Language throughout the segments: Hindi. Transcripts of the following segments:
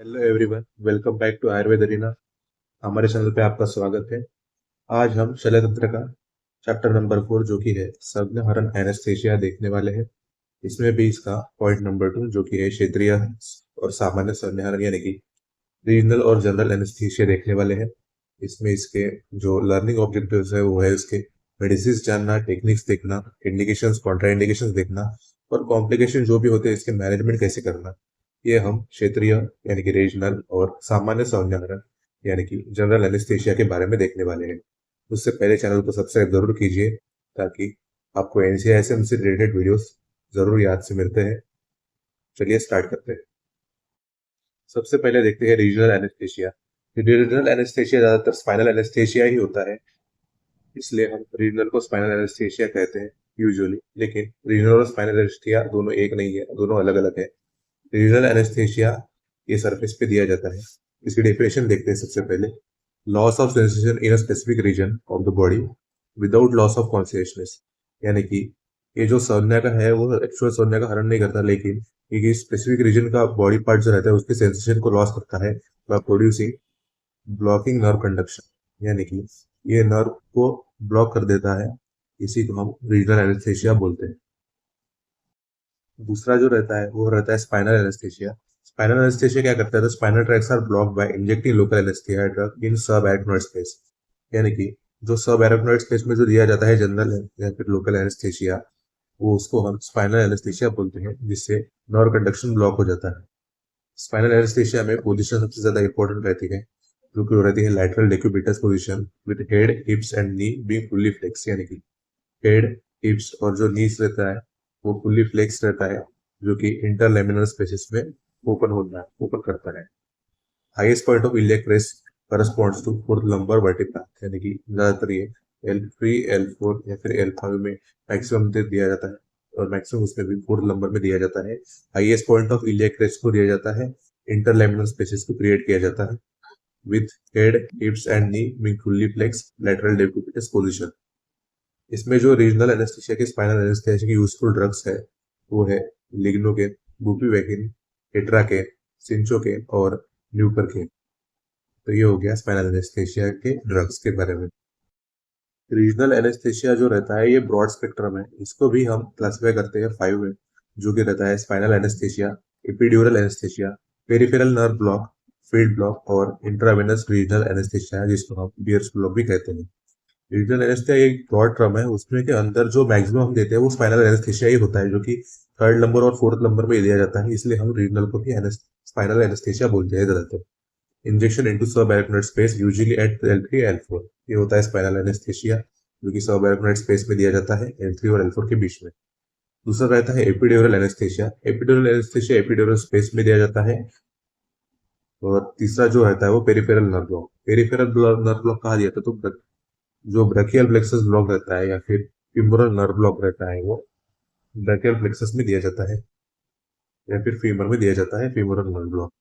Hello everyone, welcome back to Ayurveda arena. हमारे चैनल पे आपका स्वागत है। आज हम शल्य तंत्र का चैप्टर नंबर 4 जो कि है संज्ञाहरण एनेस्थेशिया देखने वाले हैं। इसमें भी इसका पॉइंट नंबर 2 जो कि है क्षेत्रीय और सामान्य संज्ञाहरण यानी कि रीजनल और जनरल एनेस्थेशिया देखने वाले हैं। इसमें इसके जो लर्निंग ऑब्जेक्टिव्स है वो है इसके मेडिसिन जानना, टेक्निक्स देखना, इंडिकेशंस, कॉन्ट्रा इंडिकेशंस देखना और कॉम्प्लिकेशन जो भी होते हैं इसके मैनेजमेंट कैसे करना। ये हम क्षेत्रीय यानी कि रीजनल और सामान्य संज्ञाहरण यानी कि जनरल एनेस्थेशिया के बारे में देखने वाले हैं। उससे पहले चैनल को सब्सक्राइब जरूर कीजिए ताकि आपको एनसीआईएसएम से रिलेटेड वीडियोस जरूर याद से मिलते हैं। चलिए स्टार्ट करते हैं। सबसे पहले देखते हैं रीजनल एनेस्थेशिया। रीजनल एनेस्थेशिया ज्यादातर स्पाइनल एनेस्थेशिया ही होता है, इसलिए हम रीजनल को स्पाइनल एनेस्थेशिया कहते हैं यूजुअली। लेकिन रीजनल और स्पाइनल एनेस्थेशिया दोनों एक नहीं है, दोनों अलग अलग है। रीजनल एनेस्थेशिया ये सरफेस पे दिया जाता है। इसकी डेफिनेशन देखते हैं सबसे पहले। Loss of sensation in a specific region of the body without loss of consciousness, यानी कि ये जो संज्ञा का है वो एक्चुअल संज्ञा का हरण नहीं करता, लेकिन ये स्पेसिफिक रीजन का बॉडी पार्ट जो रहता है उसके सेंसेशन को लॉस करता है by producing blocking nerve conduction, यानी कि ये नर्व को ब्लॉक कर देता है। इसी को हम रीजनल एनेस्थेशिया बोलते हैं। दूसरा जो रहता है वो रहता है स्पाइनल एनेस्थेशिया। स्पाइनल एनेस्थेशिया क्या करता है, तो spinal tracts are blocked by injecting local anaesthesia drug in sub arachnoid space, यानी कि जो सब एराक्नोइड स्पेस में जो दिया जाता है जनरल या फिर लोकल एनेस्थेशिया, वो उसको हम स्पाइनल एनेस्थेशिया बोलते हैं, जिससे नर्व कंडक्शन ब्लॉक हो जाता है। स्पाइनल एनेस्थेशिया में पोजीशन सबसे ज्यादा इंपॉर्टेंट रहती है, जो कि रहती है lateral decubitus position with head, hips and knee being fully flex, यानी कि हेड, हिप्स और जो नीज रहता है वो फुल्ली फ्लेक्स रहता है, जो कि इंटरलेमिनर स्पेसेस में ओपन करता है। Highest point of iliac crest corresponds to fourth lumbar vertebra, यानी कि ज्यादातर ये L3, L4 या फिर L5 में मैक्सिमम दिया जाता है, और मैक्सिमम उसमें भी फोर्थ लंबर में दिया जाता है। Highest point of iliac crest को दिया जाता है, इंटरलेमिनर स्पेसेस को क्रिएट किया जाता है with head, hips and knee being fully flex, lateral decubitus position. इसमें जो रीजनल एनेस्थेशिया के स्पाइनल एनेस्थेशिया की यूजफुल ड्रग्स है वो है लिग्नोकेन, बुप्रीवैकिन, केट्राकेन, सिंचोकेन और न्यूपरकेन। तो ये हो गया स्पाइनल एनेस्थेशिया के ड्रग्स के बारे में। रीजनल एनेस्थेशिया जो रहता है ये ब्रॉड स्पेक्ट्रम है। इसको भी हम क्लासिफाई करते हैं 5 में, जो कि रहता है spinal anaesthesia, epidural anaesthesia, peripheral nerve block, field block और इंट्रावेनस रीजनल एनेस्थेशिया, जिसको हम बियर्स ब्लॉक भी कहते हैं। रीजनल एनेस्थेसिया एक ब्रॉड टर्म है, उसमें के अंदर जो मैक्सिमम हम देते हैं वो स्पाइनल एनेस्थेसिया ही होता है, जो कि थर्ड नंबर और फोर्थ नंबर में दिया जाता है, इसलिए हम रीजनल को भी स्पाइनल एनेस्थेसिया बोलते हैं ज्यादातर। इंजेक्शन इनटू सब arachnoid space usually eight L3 L4, ये होता है स्पाइनल एनेस्थेसिया, जो कि सब एराक्नोइड स्पेस में दिया जाता है L3 और L4 के बीच में। दूसरा रहता है epidural anaesthesia. Epidural anaesthesia epidural space में दिया जाता है। और तीसरा जो रहता है वो peripheral nerve block. Peripheral nerve block कहा दिया था, तो जो ब्रैकियल प्लेक्सस ब्लॉक रहता है या फिर फीमोरल नर्व ब्लॉक रहता है वो ब्रैकियल प्लेक्सस में दिया जाता है या फिर फीमर में दिया जाता है, फीमोरल नर्व ब्लॉक।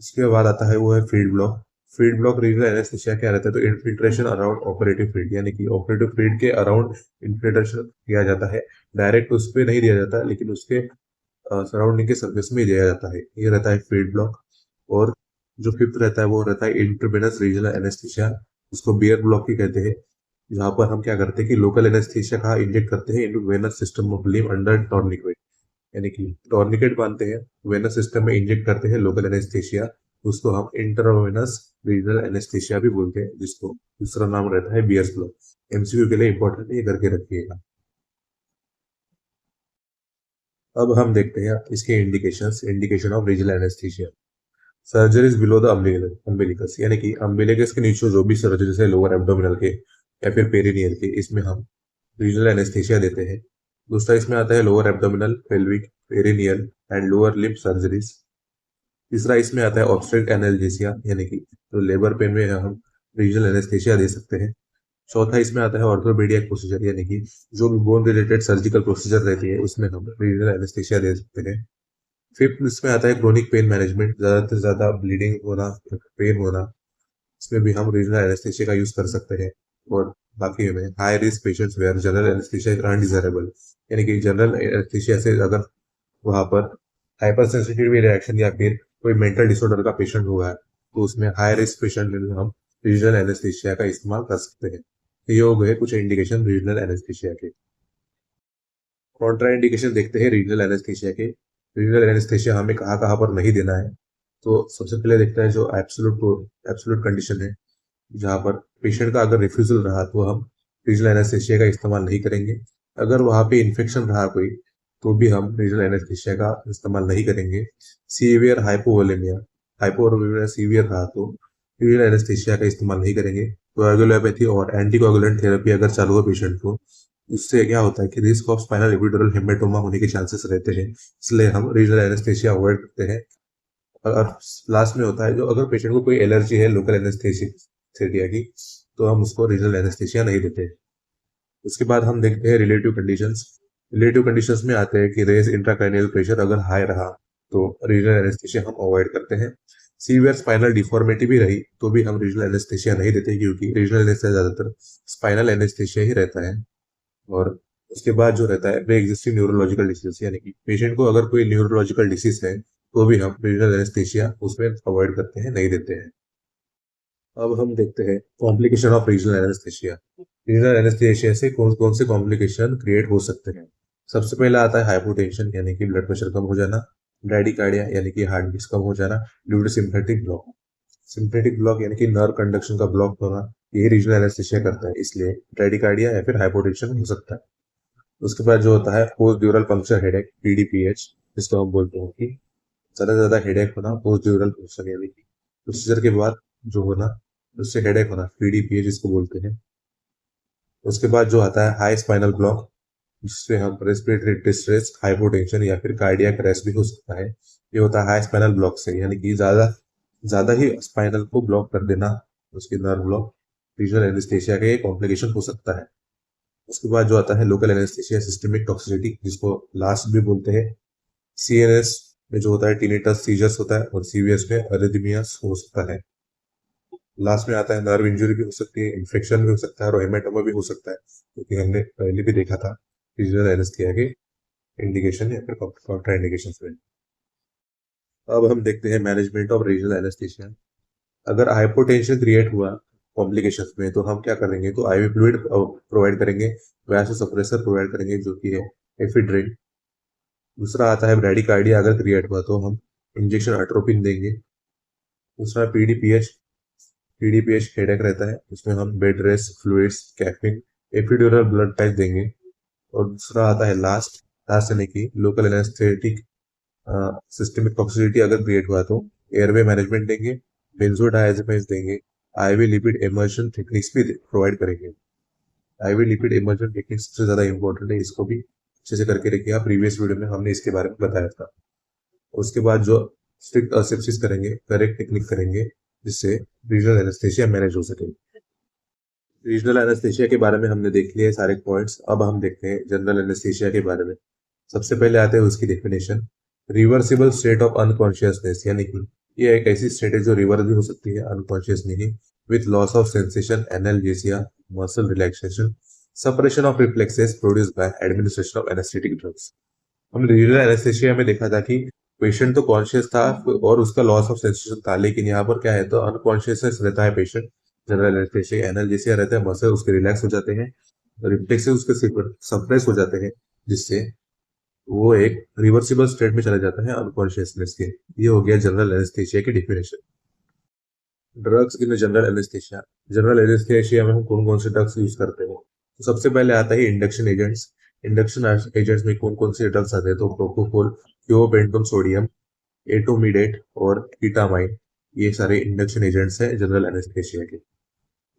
इसके बाद आता है वो है field block. Field block regional anaesthesia क्या रहता है, तो इन्फिल्ट्रेशन अराउंड ऑपरेटिव फील्ड, यानी कि ऑपरेटिव फील्ड के अराउंड इन्फिल्ट्रेशन किया जाता है। डायरेक्ट उस पर नहीं दिया जाता, लेकिन उसके सराउंडिंग के सर्फेस में दिया जाता है, ये रहता है फील्ड ब्लॉक। और जो फिफ्थ रहता है वो रहता है इंट्रावेनस रीजनल एनेस्थेसिया, उसको बियर ब्लॉक ही कहते हैं, जहां पर हम क्या करते हैं कि लोकल एनेस्थेसिया का इंजेक्ट करते हैं into venous system of limb under tourniquet, यानी कि टॉर्निकेट बांधते हैं, वेनस सिस्टम में इंजेक्ट करते हैं लोकल एनेस्थेसिया, उसको हम इंट्रावेनस रीजनल एनेस्थेसिया भी बोलते हैं, जिसको दूसरा नाम रहता है बियर्स ब्लॉक। एमसीक्यू के लिए इंपॉर्टेंट है, ये करके रखिएगा। अब हम देखते हैं इसके indications. Indication of regional anaesthesia. Surgeries below the umbilicus, यानी कि अम्बिलिकस के नीचे जो भी सर्जरीज है लोअर एब्डोमिनल के या फिर पेरिनियल के, इसमें हम रीजनल एनेस्थेसिया देते हैं। दूसरा इसमें आता है lower abdominal, pelvic, perineal and lower limb surgeries. तीसरा इसमें आता है ऑब्स्ट्रिक एनाल्जेसिया, यानी कि तो लेबर पेन में हम रीजनल एनेस्थेसिया दे सकते हैं। चौथा इसमें आता है ऑर्थोपेडिक प्रोसीजर, यानी कि जो भी बोन रिलेटेड सर्जिकल प्रोसीजर रहती है उसमें हम रीजनल एनेस्थेसिया दे सकते हैं। फिफ्थ इसमें आता है क्रोनिक पेन मैनेजमेंट, ज्यादा से ज्यादा ब्लीडिंग होना, पेन होना, इसमें भी हम रीजनल एनेस्थेसिया का यूज कर सकते हैं। और बाकी में high risk patients where general anaesthesia is undesirable, यानी कि जनरल एनेस्थेसिया से अगर वहां पर हाइपर सेंसिटिविटी रिएक्शन या फिर कोई मेंटल डिसऑर्डर का पेशेंट हुआ है तो उसमें हाई रिस्क पेशेंट में भी हम रीजनल एनेस्थीसिया का इस्तेमाल कर सकते हैं। तो ये हो गए कुछ इंडिकेशन रीजनल एनेस्थीसिया के। कॉन्ट्रा इंडिकेशन देखते हैं रीजनल एनेस्थीसिया के। रीजनल एनेस्थीसिया हमें कहाँ कहाँ पर नहीं देना है। तो सबसे पहले देखता है जो एब्सोल्यूट एब्सोल्यूट कंडीशन है, जहाँ पर पेशेंट का अगर रिफ्यूजल रहा तो हम रीजनल एनेस्थीसिया का इस्तेमाल नहीं करेंगे। अगर वहाँ पे इन्फेक्शन रहा कोई तो भी हम रीजनल एनेस्थीसिया का इस्तेमाल नहीं करेंगे। सीवियर हाइपोवोलेमिया हाइपोवोलेमिया सीवियर रहा तो रीजनल एनेस्थीसिया का इस्तेमाल नहीं करेंगे। कोएगुलोपैथी और एंटीकोएगुलेंट थेरेपी अगर चालू है पेशेंट को, उससे क्या होता है कि risk of spinal epidural haematoma होने के चांसेस रहते हैं, इसलिए हम रीजनल एनेस्थीसिया अवॉइड करते हैं। और लास्ट में होता है जो अगर पेशेंट को कोई एलर्जी है लोकल एनेस्थीसिया की, तो हम उसको रीजनल एनेस्थीसिया नहीं देते। उसके बाद हम देखते हैं रिलेटिव कंडीशंस। रिलेटिव कंडीशंस में आते हैं कि रेज इंट्राक्रैनियल प्रेशर अगर हाई रहा तो रीजनल एनेस्थीसिया हम अवॉइड करते हैं। सीवियर स्पाइनल डिफॉर्मिटी भी रही तो भी हम रीजनल एनेस्थीसिया नहीं देते, क्योंकि रीजनल एनेस्थीसिया ज्यादातर स्पाइनल एनेस्थीसिया ही रहता है। और उसके बाद जो रहता है प्री एग्जिस्टिंग न्यूरोलॉजिकल डिसीज, यानी कि पेशेंट को अगर कोई न्यूरोलॉजिकल डिसीज है तो भी हम रीजनल एनेस्थीसिया उसमें अवॉइड करते हैं, नहीं देते हैं। अब हम देखते हैं complication of regional anaesthesia. Regional anaesthesia से कौन कौन से कॉम्प्लिकेशन क्रिएट हो सकते हैं। सबसे पहला आता है हाइपोटेंशन, यानी कि ब्लड प्रेशर कम हो जाना। ब्रैडिकार्डिया यानी कि हार्ट बीट्स कम हो जाना due to sympathetic block. Sympathetic block यानी कि नर्व कंडक्शन का ब्लॉक होना, ये रीजनल एनेस्थीसिया करता है, इसलिए ब्रैडिकार्डिया या फिर हाइपोटेंशन हो सकता है। उसके बाद जो होता है पोस्ट ड्यूरल पंक्चर हेडेक पीडीपीएच, जिसको हम बोलते हैं कि ज्यादा से ज्यादा हेडेक होना, पोस्ट ड्यूरल पंक्चर यानी कि प्रोसीजर के बाद जो होना, उससे हेडेक होना, पीडीपीएच इसको बोलते हैं। उसके बाद जो आता है हाई स्पाइनल ब्लॉक, जिससे हम रेस्पिरेटरी डिस्ट्रेस, हाइपोटेंशन या फिर कार्डियक अरेस्ट भी हो सकता है। ये होता है हाई स्पाइनल ब्लॉक से, यानी कि ज्यादा ज्यादा ही स्पाइनल को ब्लॉक कर देना, उसके नर्व ब्लॉक। रीजनल एनेस्थीसिया का ये कॉम्प्लिकेशन हो सकता है। उसके बाद जो आता है लोकल एनेस्थीसिया सिस्टमिक टॉक्सिसिटी, जिसको लास्ट भी बोलते हैं। सीएनएस में जो होता है टिनिटस सीजर्स होता है, और सीवीएस में अरिथमियास हो सकता है। लास्ट में आता है नर्व इंजरी भी हो सकती है, इन्फेक्शन भी हो सकता है और हेमेटोमा भी हो सकता है, क्योंकि हमने पहले भी देखा था रीजनल एनेस्थीसिया के इंडिकेशन या फिर कॉन्ट्रा इंडिकेशन में। अब हम देखते हैं मैनेजमेंट ऑफ रीजनल एनेस्थीसिया। अगर हाइपोटेंशन क्रिएट हुआ कॉम्प्लिकेशंस में तो हम क्या करेंगे, तो आईवी फ्लूइड प्रोवाइड करेंगे, वैसे सप्रेसर प्रोवाइड करेंगे जो कि है एफिड्रिन। दूसरा आता है ब्रैडिकार्डिया अगर क्रिएट हुआ तो हम इंजेक्शन अट्रोपिन देंगे। दूसरा पीडीपीएच, पीडीपीएच हेडेक रहता है, उसमें हम bed rest, fluids, caffeine, epidural blood pack देंगे। और दूसरा आता है लास्ट लास्ट यानी कि लोकल एनेस्थेटिक सिस्टमिक टॉक्सिसिटी अगर क्रिएट हुआ तो एयरवे मैनेजमेंट देंगे, बेंजोडायazepines देंगे, आईवी लिपिड इमर्शन टेक्निक्स भी प्रोवाइड करेंगे। आईवी लिपिड इमर्शन टेक्निक सबसे ज्यादा इंपॉर्टेंट है, इसको भी अच्छे से करके रखिए आप, प्रीवियस वीडियो में हमने इसके बारे में बताया था। उसके बाद जो स्ट्रिक्ट असेप्सिस करेंगे, करेक्ट टेक्निक करेंगे, जिससे रीजनल एनेस्थीसिया मैनेज हो सके। रीजनल एनेस्थीसिया के बारे में हमने देख लिए सारे पॉइंट्स। अब हम देखते हैं जनरल एनेस्थीसिया के बारे में। सबसे पहले आते हैं उसकी definition. Reversible state of unconsciousness, यानी कि ये एक ऐसी स्टेट है जो रिवर्स भी हो सकती है, अनकॉन्शियस नहीं, with loss of sensation, analgesia, muscle relaxation, suppression of reflexes produced by administration of anaesthetic drugs. हमने रीजनल एनेस्थीसिया में देखा था कि पेशेंट तो कॉन्शियस था और उसका लॉस ऑफ सेंसेशन था, लेकिन यहाँ पर क्या है, तो अनकॉन्शियसनेस रहता है पेशेंट। जनरल एनेस्थीसिया एनाल्जेसिया रहता है, मसल उसके रिलैक्स हो जाते हैं, रिफ्लेक्सेस उसके सप्रेस हो जाते हैं, जिससे वो एक रिवर्सिबल स्टेट में चला जाता है अनकॉन्शियसनेस के। ये हो गया जनरल एनेस्थीसिया की definition. Drugs in general anaesthesia. General anaesthesia में हम कौन कौन से ड्रग्स यूज करते हैं, तो सबसे पहले आता है इंडक्शन एजेंट्स। इंडक्शन एजेंट्स में कौन कौन से ड्रग्स आते हैं, तो प्रोपोफोल, क्योपेंटोम सोडियम, एटोमिडेट और कीटामाइन, ये सारे इंडक्शन एजेंट्स हैं जनरल एनेस्थीसिया के।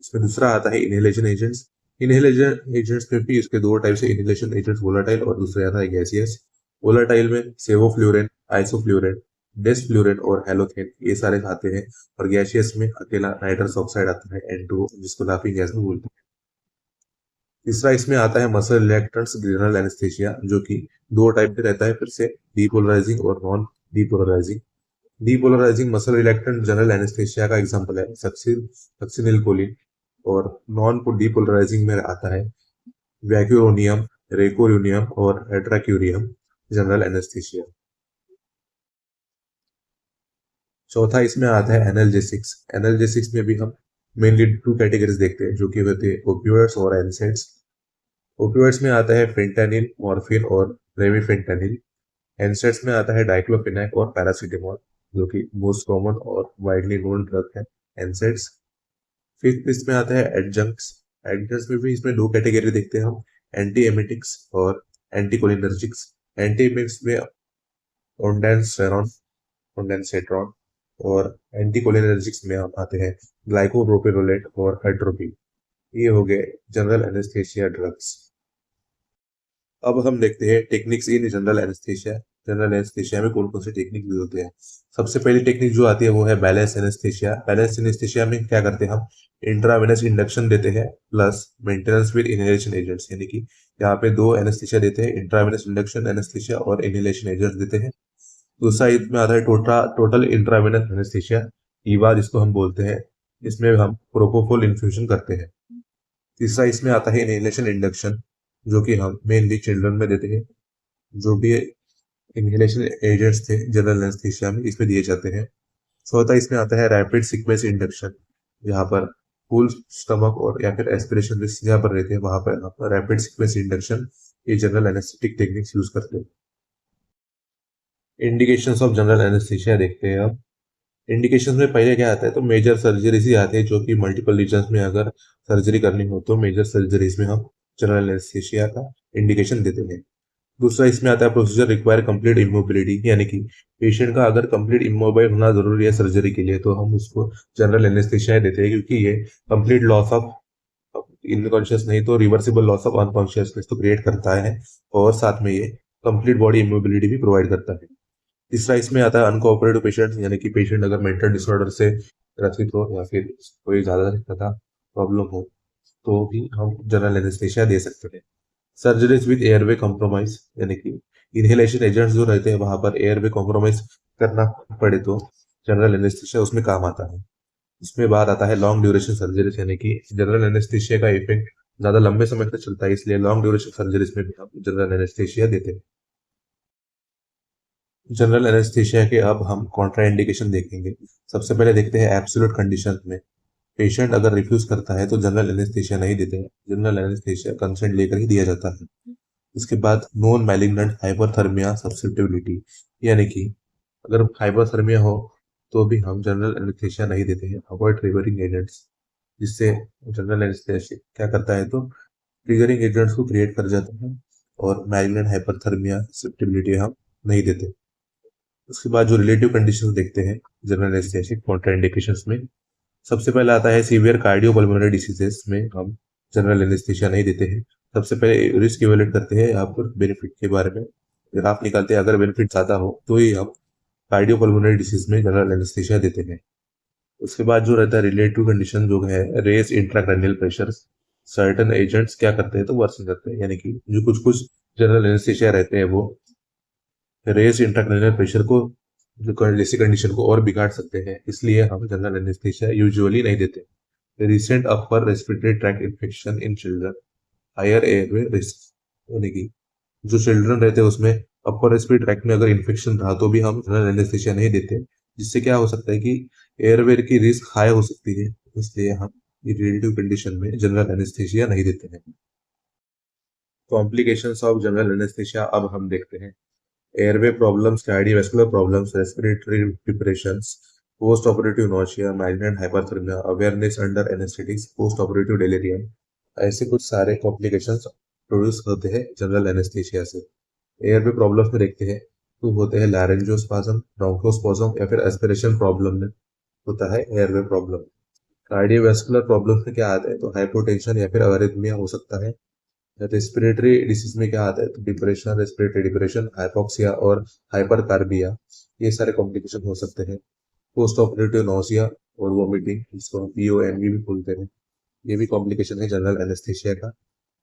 इसमें दूसरा आता है इनहेलेशन एजेंट्स। इनहेलेशन एजेंट्स में भी इसके दो टाइप से इनहेलेशन एजेंट्स, वोलाटाइल और दूसरा आता है गैसियस। वोलाटाइल में सेवोफ्लूरेन, आइसोफ्लूरेन, डेसफ्लूरेन और हेलोथेन, ये सारे आते हैं। और गैसियस में अकेला नाइट्रस ऑक्साइड आता है N2, जिसको लाफिंग गैस में बोलते हैं। तीसरा इसमें आता है मसल रिलैक्टेंट्स जनरल एनेस्थीसिया, जो कि दो टाइप के रहता है फिर से, डीपोलराइजिंग और non depolarising. Depolarising muscle relaxant general anaesthesia का एग्जांपल है सक्सिनिलकोलिन। और नॉन डीपोलराइजिंग में आता है वैक्यूरोनियम, रेकोरियम और एट्राक्यूरियम जनरल एनेस्थीसिया। चौथा इसमें आता है एनाल्जेसिक्स। एनाल्जेसिक्स में भी हम मेनली टू कैटेगरीज देखते हैं, जो कि होते हैं ओपियोइड्स और एनसेड्स। ओपियोइड्स में आता है फेंटानिल, मॉर्फिन और रेमिफेंटानिल। एनसेड्स में आता है डाइक्लोफेनाक और पैरासीटामोल, जो कि मोस्ट कॉमन और वाइडली नोन ड्रग है एनसेड्स। फिफ्थ इसमें आता है एडजंक्ट्स। एडजंक्ट्स में भी इसमें दो कैटेगरी देखते हैं हम, एंटी एमेटिक्स और एंटीकोलिनर्जिक्स। एंटी एमेटिक्स में ओंडानसेरॉन, ओंडानसेट्रॉन, और एंटीकोलिनर्जिक्स में हम आते हैं ग्लाइकोप्रोपियोलेट और हाइड्रोपिन। ये हो गए जनरल एनेस्थेसिया ड्रग्स। अब हम देखते हैं techniques in general anaesthesia. General anaesthesia में कौन कौन से टेक्निक यूज होते हैं। सबसे पहली टेक्निक जो आती है वो है बैलेंस एनेस्थेसिया। बैलेंस एनेस्थेसिया में क्या करते हैं हम, इंट्रावेनस इंडक्शन देते हैं plus maintenance with inhalation agents, यानी कि यहाँ पे दो एनेस्थेसिया देते हैं, इंट्रावेनस इंडक्शन एनेस्थेसिया और इनहेलेशन एजेंट्स देते हैं। दूसरा इसमें आता है टोटल इंट्रावेनस एनेस्थेसिया, ईवा जिसको हम बोलते हैं। इसमें हम प्रोपोफोल इन्फ्यूजन करते हैं। तीसरा इसमें आता है इनहेलेशन इंडक्शन, जो कि हम मेनली चिल्ड्रन में देते हैं। जो भी इनहेलेशन एजेंट्स थे जनरल एनेस्थीसिया में इसमें दिए जाते हैं। चौथा इसमें आता है रैपिड सीक्वेंस इंडक्शन, जहाँ पर फुल स्टमक और या फिर एस्पिरेशन जहाँ पर रहते हैं वहां पर रैपिड सीक्वेंस इंडक्शन ये जनरल एनेस्थेटिक टेक्निक्स यूज करते हैं। इंडिकेशंस ऑफ जनरल एनेस्थीसिया देखते हैं अब। इंडिकेशन में पहले क्या आता है, तो मेजर सर्जरीज ही आते हैं, जो कि मल्टीपल रीजन्स में अगर सर्जरी करनी हो तो मेजर सर्जरीज में हम जनरल एनेस्थीसिया का इंडिकेशन देते हैं। दूसरा इसमें आता है प्रोसीजर रिक्वायर कंप्लीट इमोबिलिटी, यानी कि पेशेंट का अगर कंप्लीट इमोबाइल होना जरूरी है सर्जरी के लिए तो हम उसको जनरल एनेस्थीसिया देते हैं, क्योंकि ये कंप्लीट लॉस ऑफ इनकॉन्शियस नहीं तो रिवर्सिबल लॉस ऑफ अनकॉन्शियसनेस तो क्रिएट करता है, और साथ में ये कंप्लीट बॉडी इमोबिलिटी भी प्रोवाइड करता है। तीसरा इसमें आता है अनकोऑपरेटिव पेशेंट, यानी कि पेशेंट अगर मेंटल डिसऑर्डर से ग्रसित हो या फिर कोई ज्यादा ज्यादा प्रॉब्लम हो तो भी हम जनरल एनेस्थीसिया दे सकते हैं। सर्जरीज विद एयरवे कॉम्प्रोमाइज, यानी कि इनहेलेशन एजेंट्स जो रहते हैं वहां पर एयरवे कॉम्प्रोमाइज करना पड़े तो जनरल एनेस्थीसिया उसमें काम आता है। उसमें बाद आता है लॉन्ग ड्यूरेशन सर्जरीज, यानी कि जनरल एनेस्थीसिया का इफेक्ट ज्यादा लंबे समय तक चलता है, इसलिए लॉन्ग ड्यूरेशन सर्जरीज में भी हम जनरल एनेस्थीसिया देते हैं। जनरल एनेस्थीसिया के अब हम कॉन्ट्राइंडिकेशन देखेंगे। सबसे पहले देखते हैं एब्सोल्यूट कंडीशन में। पेशेंट अगर रिफ्यूज करता है तो जनरल एनेस्थीसिया नहीं देते हैं, जनरल एनेस्थीसिया कंसेंट लेकर ही दिया जाता है। उसके बाद नॉन मैलिग्नेंट हाइपरथर्मिया सब्सिट्यूबिलिटी, यानी कि अगर हाइपरथर्मिया हो तो भी हम जनरल एनेस्थीसिया नहीं देते हैं, अवॉइड ट्रिगरिंग एजेंट्स, जिससे जनरल एनेस्थीसिया क्या करता है तो ट्रिगरिंग एजेंट्स को क्रिएट कर जाता है, और मैलिग्नेंट हाइपरथर्मिया सब्सिट्यूबिलिटी हम नहीं देते। उसके बाद जो रिलेटिव कंडीशंस देखते हैं जनरल एनेस्थीसिया कॉन्ट्राइंडिकेशंस में, सबसे पहले आता है सीवियर कार्डियोपल्मोनरी डिसीजेस में हम जनरल एनेस्थीसिया नहीं देते हैं। सबसे पहले रिस्क इवेल्युएट करते हैं आप बेनिफिट के बारे में, ग्राफ निकालते हैं, अगर बेनिफिट ज्यादा हो तो ही हम कार्डियोपल्मोनरी डिसीज में जनरल एनेस्थीसिया देते हैं। उसके बाद जो रहता है रिलेटिव कंडीशन जो है raised intracranial pressure, certain agents क्या करते हैं तो वर्सन करते हैं, यानी कि जो कुछ कुछ जनरल एनेस्थीसिया रहते हैं वो रेस इंट्राक्रैनियल प्रेशर को जो जैसी कंडीशन को और बिगाड़ सकते हैं, इसलिए हम जनरल एनेस्थीसिया यूजुअली नहीं देते। Recent upper respiratory tract infection in children, higher airway risk, यानी कि जो चिल्ड्रन रहते हैं उसमें अपर रेस्पिरेटरी ट्रैक्ट में अगर इन्फेक्शन रहा तो भी हम जनरल एनेस्थीसिया नहीं देते, जिससे क्या हो सकता है कि एयरवे की रिस्क हाई हो सकती है, इसलिए हम रिलेटिव कंडीशन में जनरल एनेस्थीसिया नहीं देते हैं। कॉम्प्लिकेशंस ऑफ जनरल एनेस्थीसिया अब हम देखते हैं। Airway problems, cardiovascular problems, respiratory depressions, post operative nausea, malignant hyperthermia, awareness under anaesthetics, post operative delirium, ऐसे कुछ सारे कॉम्प्लिकेशंस प्रोड्यूस होते हैं जनरल एनेस्थीसिया से। एयरवे प्रॉब्लम्स में देखते हैं तो होते हैं लैरिंजियोस्पाज्म, ब्रोंकोस्पाज्म या फिर एस्पिरेशन प्रॉब्लम में होता है एयरवे प्रॉब्लम। कार्डियोवैस्कुलर प्रॉब्लम्स में क्या आता है तो हाइपोटेंशन या फिर अरिथमिया हो सकता है। रेस्पिरेटरी डिसीज में क्या आता है तो डिप्रेशन, रेस्पिरेटरी डिप्रेशन, हाइपोक्सिया और हाइपरकार्बिया, ये सारे कॉम्प्लिकेशन हो सकते हैं। पोस्ट ऑपरेटिव नोसिया और वोमिटिंग, जिसको हम पीओएनवी भी बोलते हैं, ये भी कॉम्प्लिकेशन है जनरल एनेस्थीसिया का।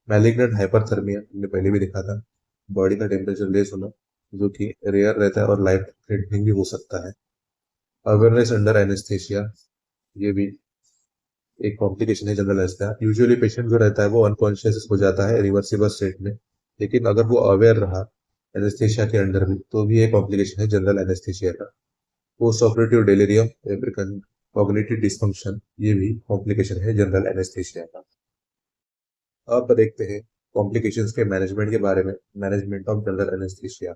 मैलिग्नेंट हाइपरथर्मिया हमने पहले भी देखा था, बॉडी का टेम्परेचर लेस होना, जो कि रेयर रहता है और लाइफ थ्रेटनिंग भी हो सकता है। अवेयरनेस अंडर एनेस्थीसिया, ये भी एक कॉम्प्लिकेशन है जनरल एनेस्थीसिया। यूजुअली पेशेंट जो रहता है वो अनकॉन्शियस हो जाता है रिवर्सिबल स्टेट में, लेकिन अगर वो अवेयर रहा एनेस्थीसिया के अंडर में तो भी एक कॉम्प्लिकेशन है जनरल एनेस्थीसिया का। पोस्ट ऑपरेटिव डेलीरियम या फिर कॉग्निटिव डिसफंक्शन, ये भी कॉम्प्लिकेशन है जनरल एनेस्थीसिया का। अब देखते हैं कॉम्प्लिकेशंस के मैनेजमेंट के बारे में। Management of general anaesthesia.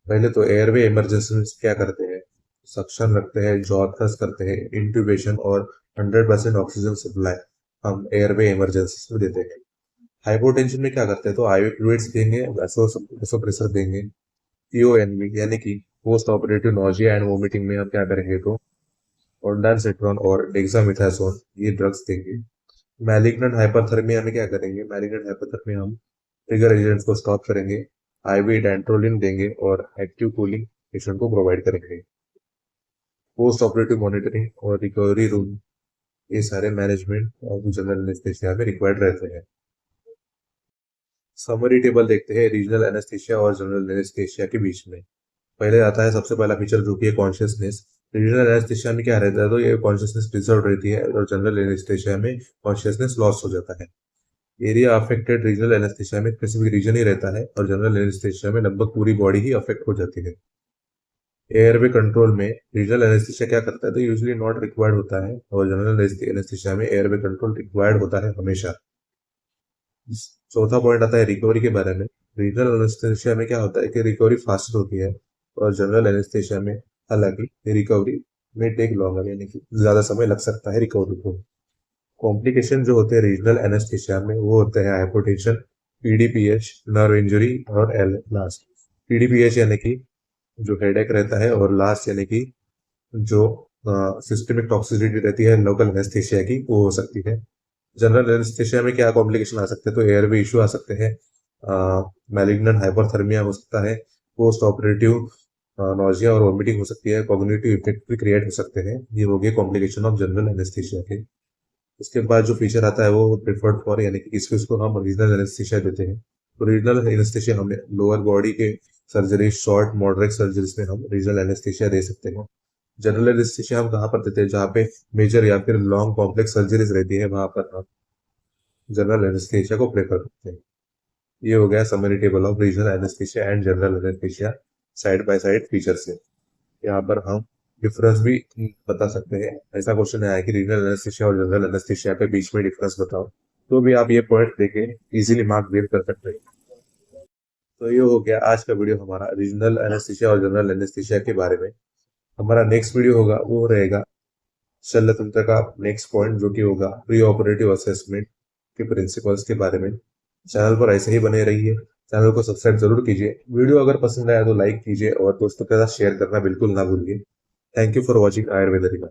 पहले तो एयरवे इमरजेंसी में क्या करते हैं, सक्शन रखते हैं, जॉ थ्रस्ट करते हैं, इंट्यूबेशन और 100% ऑक्सीजन सप्लाई हम एयरवे इमरजेंसी में देते हैं। हाइपोटेंशन में क्या करते हैं, तो आईवी फ्लूइड्स देंगे, वैसोप्रेसर देंगे। पीओएनवी यानी कि post operative nausea and vomiting में हम क्या करेंगे, तो ऑन्डानसेट्रॉन और डेक्सामेथासोन ये ड्रग्स देंगे। मैलिग्नेंट हाइपरथर्मिया में क्या करेंगे, मैलिग्नेंट हाइपरथर्मिया हम ट्रिगर एजेंट्स को स्टॉप करेंगे, आईवी डेंट्रोलिन देंगे और एक्टिव कूलिंग पेशेंट को प्रोवाइड करेंगे। पोस्ट ऑपरेटिव मॉनिटरिंग और रिकवरी रूम, ये सारे मैनेजमेंट ऑफ जनरल एनेस्थीसिया में रिक्वायर्ड रहते हैं। समरी टेबल देखते हैं रीजनल एनेस्थीसिया और जनरल एनेस्थीसिया के बीच में। पहले आता है सबसे पहला फीचर जो कि है कॉन्शियसनेस। रीजनल एनेस्थीसिया में क्या रहता है, तो ये कॉन्शियसनेस प्रिजर्व रहती है और जनरल एनेस्थीसिया में कॉन्शियसनेस लॉस हो जाता है। एरिया अफेक्टेड रीजनल एनेस्थीसिया में स्पेसिफिक रीजन ही रहता है और जनरल एनेस्थीसिया में लगभग पूरी बॉडी ही अफेक्ट हो जाती है। एयरवे कंट्रोल में रीजनल एनेस्थीसिया क्या करता है, तो यूजुअली नॉट रिक्वायर्ड होता है और जनरल एनेस्थीसिया में एयरवे कंट्रोल रिक्वायर्ड होता है हमेशा। चौथा पॉइंट आता है रिकवरी के बारे में। रीजनल एनेस्थीसिया में क्या होता है कि रिकवरी फास्ट होती है और जनरल एनेस्थीसिया में हालांकि रिकवरी में टेक लॉन्गर, यानी कि ज्यादा समय लग सकता है रिकवरी को। कॉम्प्लिकेशन जो होते हैं रीजनल एनेस्थीसिया में वो होते हैं हाइपोटेंशन, पीडीपीएच, नर्व इंजरी और एल लास्ट। पीडीपीएच यानी कि जो हेडेक रहता है और लास्ट यानी कि जो सिस्टमिक टॉक्सिसिटी रहती है लोकल एनेस्थीसिया की, वो हो सकती है। जनरल एनेस्थीसिया में क्या कॉम्प्लिकेशन आ सकते हैं, तो एयरवे इशू आ सकते हैं, मैलिग्नेंट हाइपरथर्मिया हो सकता है, पोस्ट ऑपरेटिव नोजिया और वॉमिटिंग हो सकती है, कॉग्निटिव इफेक्ट भी क्रिएट हो सकते हैं। ये हो गए कॉम्प्लिकेशन ऑफ जनरल एनेस्थीसिया के। उसके बाद जो फीचर आता है वो प्रिफर्ड फॉर, यानी कि किस किस को हम रीजनल एनेस्थीसिया देते हैं। तो रीजनल एनेस्थीसिया हमें लोअर बॉडी के सर्जरी, शॉर्ट मॉडरेट सर्जरीज में हम रीजनल एनेस्थीसिया दे सकते हैं। जनरल एनेस्थीसिया हम कहाँ पर देते हैं, जहाँ पे मेजर या फिर लॉन्ग कॉम्प्लेक्स सर्जरीज रहती है, वहां पर हम जनरल एनेस्थीसिया को प्रेफर करते हैं। ये हो गया summary table of regional anaesthesia and general anaesthesia side by side feature से। यहाँ पर हम डिफरेंस भी बता सकते हैं। ऐसा क्वेश्चन आया कि रीजनल एनेस्थीसिया और जनरल एनेस्थीसिया के बीच में डिफरेंस बताओ, तो भी आप ये पॉइंट देके इजीली मार्क गेट कर सकते हैं। तो ये हो गया आज का वीडियो हमारा रीजनल एनेस्थीसिया और जनरल एनेस्थीसिया के बारे में। हमारा नेक्स्ट वीडियो होगा वो रहेगा शल्यतंत्र का नेक्स्ट पॉइंट, जो कि होगा प्री ऑपरेटिव असेसमेंट के प्रिंसिपल्स के बारे में। चैनल पर ऐसे ही बने रहिए, चैनल को सब्सक्राइब जरूर कीजिए। वीडियो अगर पसंद आया तो लाइक कीजिए और दोस्तों के साथ शेयर करना बिल्कुल ना भूलिए। Thank you for watching Ayurveda.